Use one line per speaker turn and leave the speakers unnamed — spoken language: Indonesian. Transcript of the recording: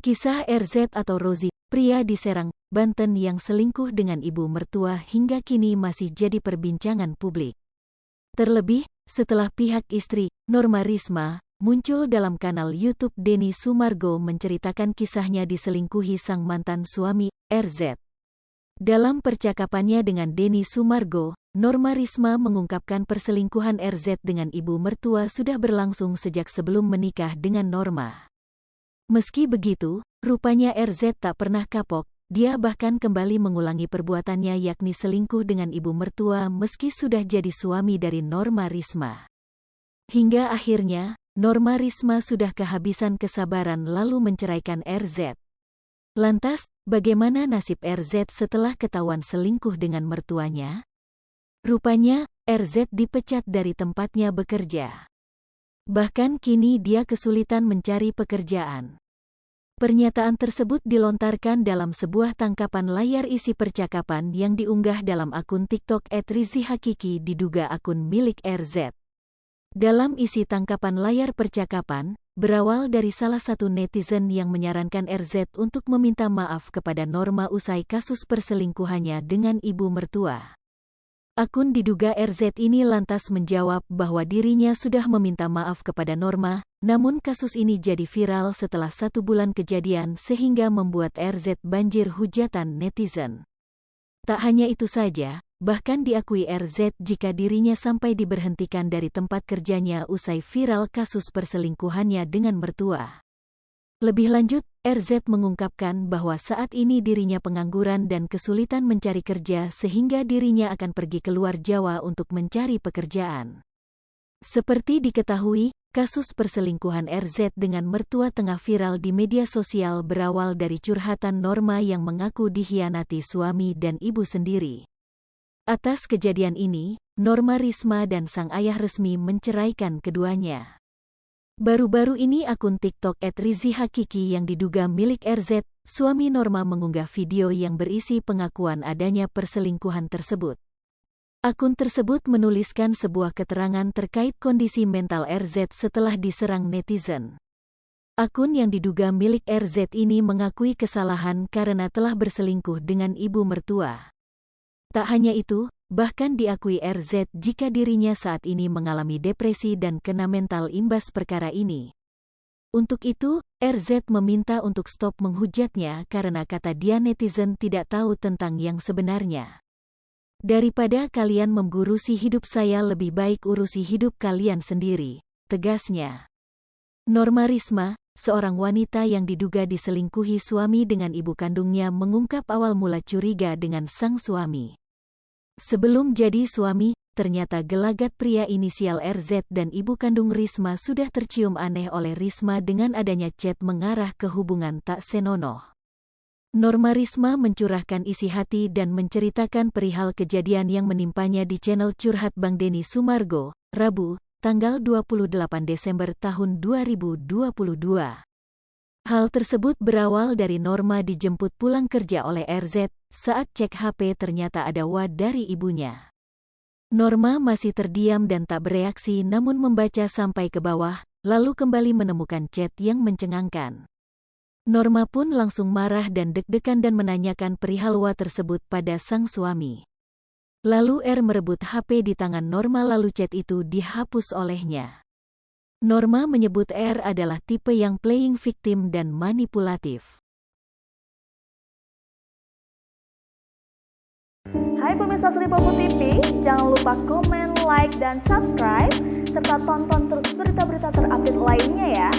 Kisah RZ atau Rozi, pria di Serang, Banten yang selingkuh dengan ibu mertua hingga kini masih jadi perbincangan publik. Terlebih, setelah pihak istri, Norma Risma, muncul dalam kanal YouTube Denny Sumargo menceritakan kisahnya diselingkuhi sang mantan suami, RZ. Dalam percakapannya dengan Denny Sumargo, Norma Risma mengungkapkan perselingkuhan RZ dengan ibu mertua sudah berlangsung sejak sebelum menikah dengan Norma. Meski begitu, rupanya RZ tak pernah kapok, dia bahkan kembali mengulangi perbuatannya yakni selingkuh dengan ibu mertua meski sudah jadi suami dari Norma Risma. Hingga akhirnya, Norma Risma sudah kehabisan kesabaran lalu menceraikan RZ. Lantas, bagaimana nasib RZ setelah ketahuan selingkuh dengan mertuanya? Rupanya, RZ dipecat dari tempatnya bekerja. Bahkan kini dia kesulitan mencari pekerjaan. Pernyataan tersebut dilontarkan dalam sebuah tangkapan layar isi percakapan yang diunggah dalam akun TikTok @rizihakiki diduga akun milik RZ. Dalam isi tangkapan layar percakapan, berawal dari salah satu netizen yang menyarankan RZ untuk meminta maaf kepada Norma usai kasus perselingkuhannya dengan ibu mertua. Akun diduga RZ ini lantas menjawab bahwa dirinya sudah meminta maaf kepada Norma, namun kasus ini jadi viral setelah 1 bulan kejadian sehingga membuat RZ banjir hujatan netizen. Tak hanya itu saja, bahkan diakui RZ jika dirinya sampai diberhentikan dari tempat kerjanya usai viral kasus perselingkuhannya dengan mertua. Lebih lanjut, RZ mengungkapkan bahwa saat ini dirinya pengangguran dan kesulitan mencari kerja sehingga dirinya akan pergi keluar Jawa untuk mencari pekerjaan. Seperti diketahui, kasus perselingkuhan RZ dengan mertua tengah viral di media sosial berawal dari curhatan Norma yang mengaku dikhianati suami dan ibu sendiri. Atas kejadian ini, Norma Risma dan sang ayah resmi menceraikan keduanya. Baru-baru ini akun TikTok @rizihakiki yang diduga milik RZ, suami Norma mengunggah video yang berisi pengakuan adanya perselingkuhan tersebut. Akun tersebut menuliskan sebuah keterangan terkait kondisi mental RZ setelah diserang netizen. Akun yang diduga milik RZ ini mengakui kesalahan karena telah berselingkuh dengan ibu mertua. Tak hanya itu, bahkan diakui RZ jika dirinya saat ini mengalami depresi dan kena mental imbas perkara ini. Untuk itu, RZ meminta untuk stop menghujatnya karena kata dia netizen tidak tahu tentang yang sebenarnya. Daripada kalian menggurusi hidup saya lebih baik urusi hidup kalian sendiri, tegasnya. Norma Risma, seorang wanita yang diduga diselingkuhi suami dengan ibu kandungnya mengungkap awal mula curiga dengan sang suami. Sebelum jadi suami, ternyata gelagat pria inisial RZ dan ibu kandung Risma sudah tercium aneh oleh Risma dengan adanya chat mengarah ke hubungan tak senonoh. Norma Risma mencurahkan isi hati dan menceritakan perihal kejadian yang menimpanya di channel Curhat Bang Denny Sumargo, Rabu, tanggal 28 Desember tahun 2022. Hal tersebut berawal dari Norma dijemput pulang kerja oleh RZ, saat cek HP ternyata ada WA dari ibunya. Norma masih terdiam dan tak bereaksi namun membaca sampai ke bawah, lalu kembali menemukan chat yang mencengangkan. Norma pun langsung marah dan deg-degan dan menanyakan perihal WA tersebut pada sang suami. Lalu R merebut HP di tangan Norma lalu chat itu dihapus olehnya. Norma menyebut R adalah tipe yang playing victim dan manipulatif.
Hai pemirsa Sri Popo TV, jangan lupa komen, like, dan subscribe, serta tonton terus berita-berita terupdate lainnya ya.